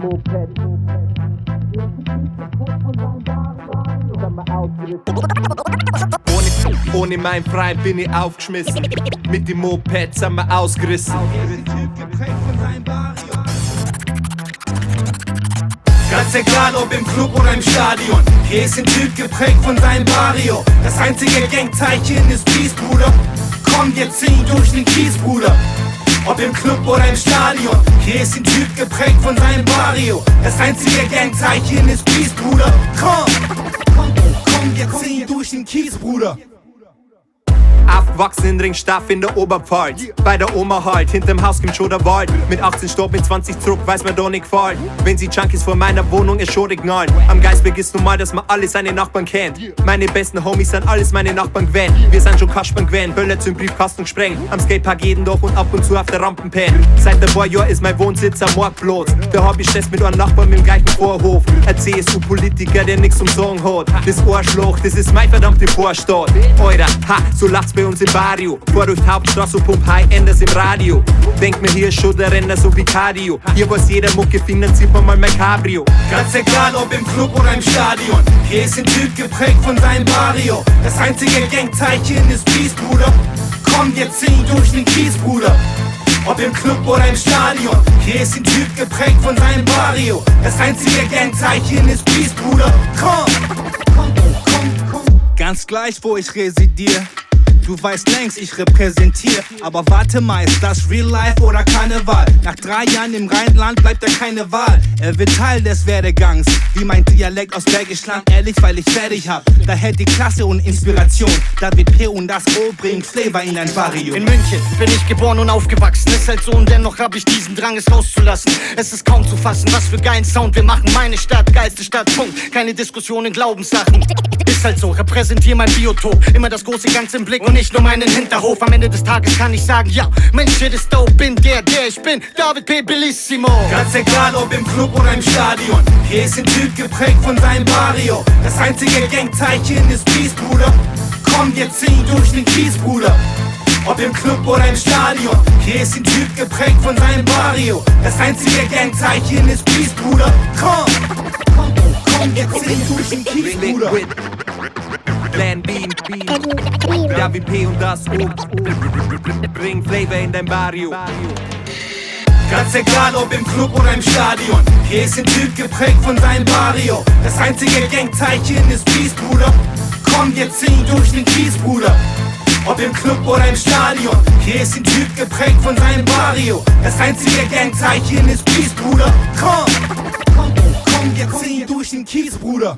Moped. Ohne mein Freund bin ich aufgeschmissen. Mit dem Moped sind wir ausgerissen. Ganz egal ob im Club oder im Stadion, hier ist ein Typ geprägt von seinem Barrio. Das einzige Gangzeichen ist Peace, Bruder. Komm, wir ziehen durch den Kies, Bruder. Ob im Club oder im Stadion, hier ist ein Typ geprägt von seinem Barrio. Das einzige Gangzeichen ist Peace, Bruder. Komm, wir ziehen durch den Kies, Bruder. Aufgewachsen in Ringstaff in der Oberpfalz. Bei der Oma halt, hinterm Haus gibt's schon der Wald. Mit 18 Stopp, mit 20 zurück, weiß mir doch nicht gefallen. Wenn sie Junkies vor meiner Wohnung ist schon knallen. Am Geisberg ist normal, dass man alle seine Nachbarn kennt. Meine besten Homies sind alles meine Nachbarn gewähnt. Wir sind schon Kasperl gewähnt, Böller zum Briefkasten gesprengt. Am Skatepark jeden Tag und ab und zu auf der Rampen pennen. Seit ein paar Jahren ist mein Wohnsitz am Marktplatz. Da hab ich Stress mit einem Nachbarn mit dem gleichen Vorhof. Ein CSU-Politiker, der nix zum Sagen hat. Das Arschloch, das ist mein verdammte Vorstadt. Alter, ha, so lacht's bei uns im Barrio. Fahr durch die Hauptstraße und pump High Enders im Radio. Denk mir, hier ist schon der Renner so wie Cardio. Hier was jeder Mucke finanziert man mal mein Cabrio. Ganz egal ob im Club oder im Stadion, hier ist ein Typ geprägt von seinem Barrio. Das einzige Gangzeichen ist Peace, Bruder. Komm, wir ziehen durch den Kies, Bruder. Ob im Club oder im Stadion, hier ist ein Typ geprägt von seinem Barrio. Das einzige Gangzeichen ist Peace, Bruder. Komm. Ganz gleich, wo ich residiere. Du weißt längst, ich repräsentiere. Aber warte mal, ist das Real Life oder Karneval? Nach 3 Jahren im Rheinland bleibt er keine Wahl. Er wird Teil des Werdegangs, wie mein Dialekt aus Bergisch Land. Ehrlich, weil ich fertig hab, da hält die Klasse und Inspiration. David P. und das O bringt Flavor in dein Barrio. In München bin ich geboren und aufgewachsen. Ist halt so und dennoch hab ich diesen Drang, es rauszulassen. Es ist kaum zu fassen, was für geilen Sound wir machen. Meine Stadt, geilste Stadt, Punkt. Keine Diskussion in Glaubenssachen. Ist halt so, repräsentiere mein Biotop. Immer das große Ganze im Blick und nicht nur meinen Hinterhof. Am Ende des Tages kann ich sagen, ja, mein Shit ist dope. Bin der ich bin, David P. Bellissimo. Ganz egal ob im Club oder im Stadion, hier ist ein Typ geprägt von seinem Barrio. Das einzige Gangzeichen ist Peace, Bruder. Komm, wir ziehen durch den Kies, Bruder. Ob im Club oder im Stadion, hier ist ein Typ geprägt von seinem Barrio. Das einzige Gangzeichen ist Peace, Bruder. Komm, wir ziehen durch den Kies, Bruder. Plan B, David P. und das O. Bring Flavor in dein Barrio. Ganz egal ob im Club oder im Stadion, hier ist ein Typ geprägt von seinem Barrio. Das einzige Gangzeichen ist Peace, Bruder. Komm, wir ziehen durch den Kies, Bruder. Ob im Club oder im Stadion, hier ist ein Typ geprägt von seinem Barrio. Das einzige Gangzeichen ist Peace, Bruder. Komm, wir ziehen durch den Kies, Bruder.